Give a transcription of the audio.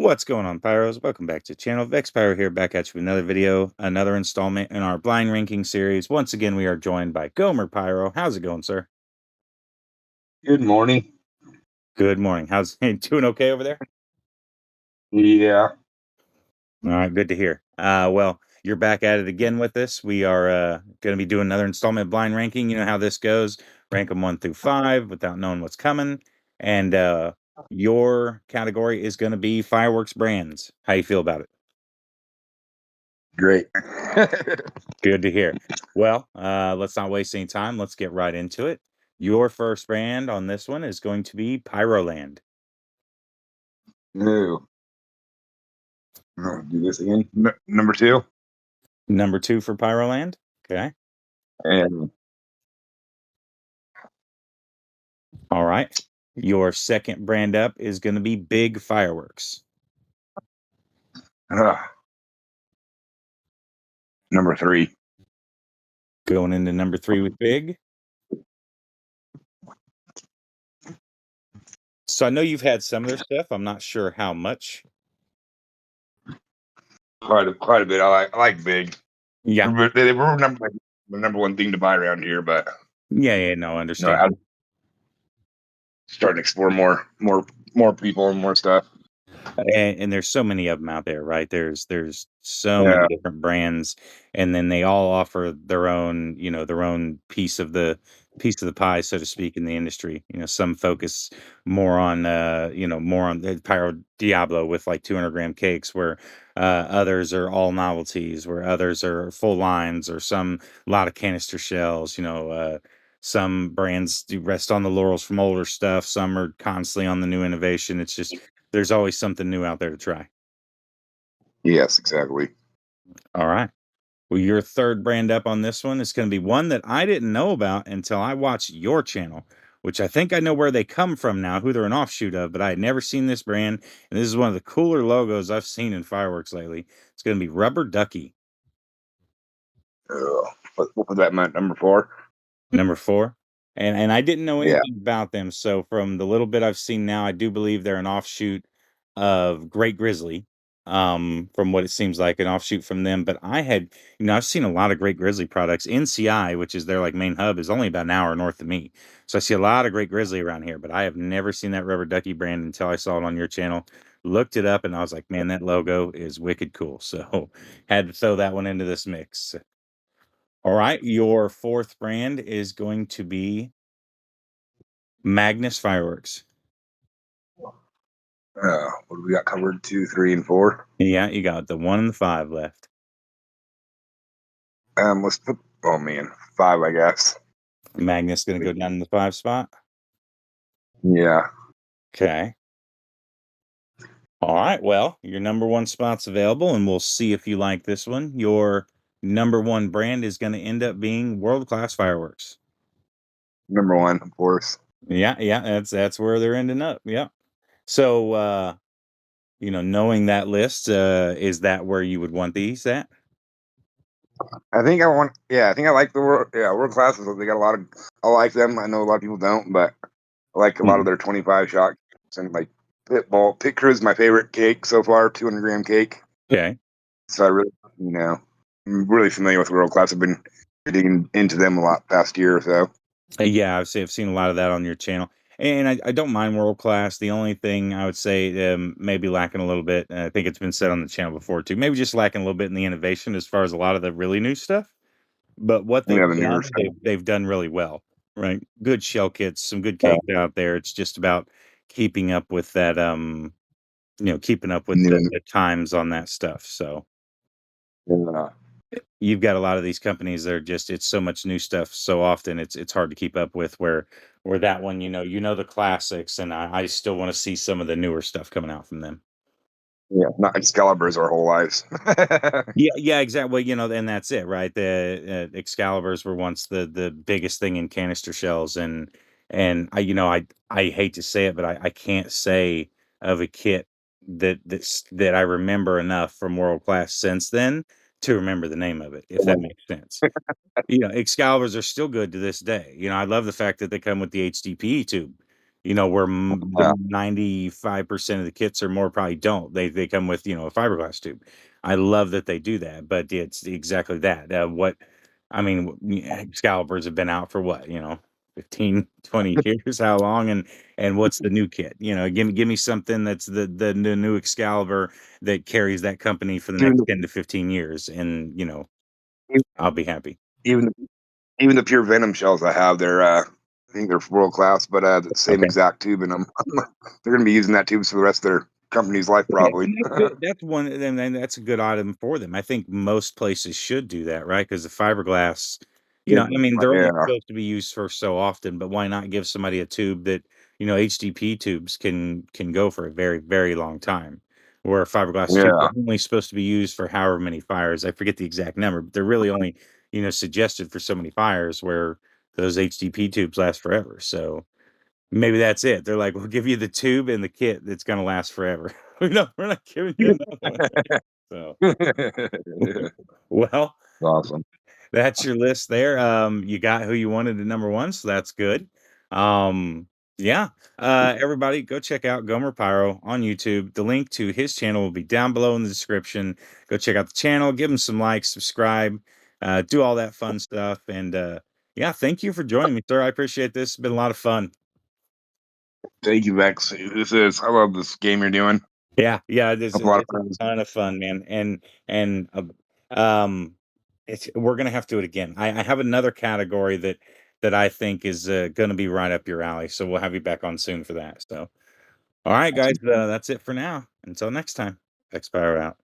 What's going on, Pyros? Welcome back to the channel. Vex Pyro here, back at you with another video, another installment in our blind ranking series. Once again, we are joined by Gomer Pyro. How's it going, sir? Good morning. Good morning. How's doing? Okay over there? Yeah. All right, good to hear. Well, you're back at it again with us. We are going to be doing another installment of blind ranking. You know how this goes. Rank them 1 through 5 without knowing what's coming. And your category is going to be fireworks brands. How you feel about it? Great. Good to hear. Well, let's not waste any time. Let's get right into it. Your first brand on this one is going to be Pyroland. No. Do this again. Number 2. Number 2 for Pyroland. Okay. And All right. Your second brand up is going to be Big Fireworks. number 3. Going into number 3 with Big. So I know you've had some of their stuff. I'm not sure how much. Quite a bit. I like Big. Yeah. They were the number one thing to buy around here, but Yeah, no, I understand. I'm starting to explore more people and more stuff. And there's so many of them out there, right? There's so many different brands, and then they all offer their own, their own piece of the pie, so to speak, in the industry. Some focus more on, more on the Pyro Diablo with like 200-gram cakes, where others are all novelties, where others are full lines, or a lot of canister shells. Some brands do rest on the laurels from older stuff. Some are constantly on the new innovation. It's just there's always something new out there to try. Yes, exactly. All right. Well, your third brand up on this one is going to be one that I didn't know about until I watched your channel, which I think I know where they come from now, who they're an offshoot of, but I had never seen this brand. And this is one of the cooler logos I've seen in fireworks lately. It's going to be Rubber Ducky. What was that meant? Number 4? Number 4. And I didn't know anything about them. So from the little bit I've seen now, I do believe they're an offshoot of Great Grizzly. From what it seems like, an offshoot from them. But I've seen a lot of Great Grizzly products. NCI, which is their like main hub, is only about an hour north of me. So I see a lot of Great Grizzly around here, but I have never seen that Rubber Ducky brand until I saw it on your channel. Looked it up and I was like, man, that logo is wicked cool. So had to throw that one into this mix. All right, your fourth brand is going to be Magnus Fireworks. What do we got covered? 2, 3, and 4. Yeah, you got the 1 and the 5 left. Let's put 5, I guess. Magnus going to go down in the 5 spot. Yeah. Okay. All right. Well, your number 1 spot's available, and we'll see if you like this one. Your number 1 brand is going to end up being World Class Fireworks. Number 1, of course. Yeah. That's where they're ending up. Yeah. So, knowing that list, is that where you would want these at? I think I like the world classes. They got I like them. I know a lot of people don't, but I like a lot of their 25 shot and like Pit Crew is my favorite cake so far, 200-gram cake. Okay. So I really, I'm really familiar with world class. I've been digging into them a lot past year or so. Yeah, I've seen a lot of that on your channel. And I don't mind World Class. The only thing I would say maybe lacking a little bit, and I think it's been said on the channel before too, maybe just lacking a little bit in the innovation as far as a lot of the really new stuff. But what they've done, they've done really well, right? Good shell kits, some good cake out there. It's just about keeping up with that, keeping up with the times on that stuff. So you've got a lot of these companies that are just, it's so much new stuff so often it's hard to keep up with, where that one, the classics, and I still want to see some of the newer stuff coming out from them. Yeah, not Excaliburs our whole lives. Yeah, exactly. Well, and that's it, right? The Excaliburs were once the biggest thing in canister shells, and I hate to say it, but I can't say of a kit that I remember enough from World Class since then to remember the name of it, if that makes sense. Excaliburs are still good to this day. I love the fact that they come with the HDPE tube. where Yeah. the 95% of the kits or more probably don't. They come with, a fiberglass tube. I love that they do that, but it's exactly that. Excaliburs have been out for what, 15, 20 years, how long? And what's the new kit? Give me something that's the new Excalibur that carries that company for the Even next the, 10 to 15 years, and I'll be happy. even even the pure Venom shells I have, I think they're world class, but the same Okay. exact tube in them. They're going to be using that tube for the rest of their company's life, Yeah, probably. and that's good. That's one, and that's a good item for them. I think most places should do that, right? Because the fiberglass, Yeah, they're only yeah, supposed to be used for so often, but why not give somebody a tube that, HDP tubes can go for a very, very long time, where fiberglass tubes yeah, are only supposed to be used for however many fires. I forget the exact number, but they're really only, suggested for so many fires, where those HDP tubes last forever. So maybe that's it. They're like, "We'll give you the tube and the kit that's gonna last forever. We're not giving you another one." So, well, awesome. that's your list there. You got who you wanted at number 1, so that's good. Um, yeah, everybody go check out Gomer Pyro on YouTube. The link to his channel will be down below in the description. Go check out the channel, give him some likes, subscribe, do all that fun stuff, and, yeah, thank you for joining me, sir. I appreciate this. It's been a lot of fun. Thank you, Vex. I love this game you're doing. Yeah, yeah, I have a lot of it's a friends. ton of fun, man, and, um, we're gonna have to do it again. I have another category that I think is, gonna be right up your alley, so we'll have you back on soon for that, so, alright, guys, that's it for now. Until next time, Expire out.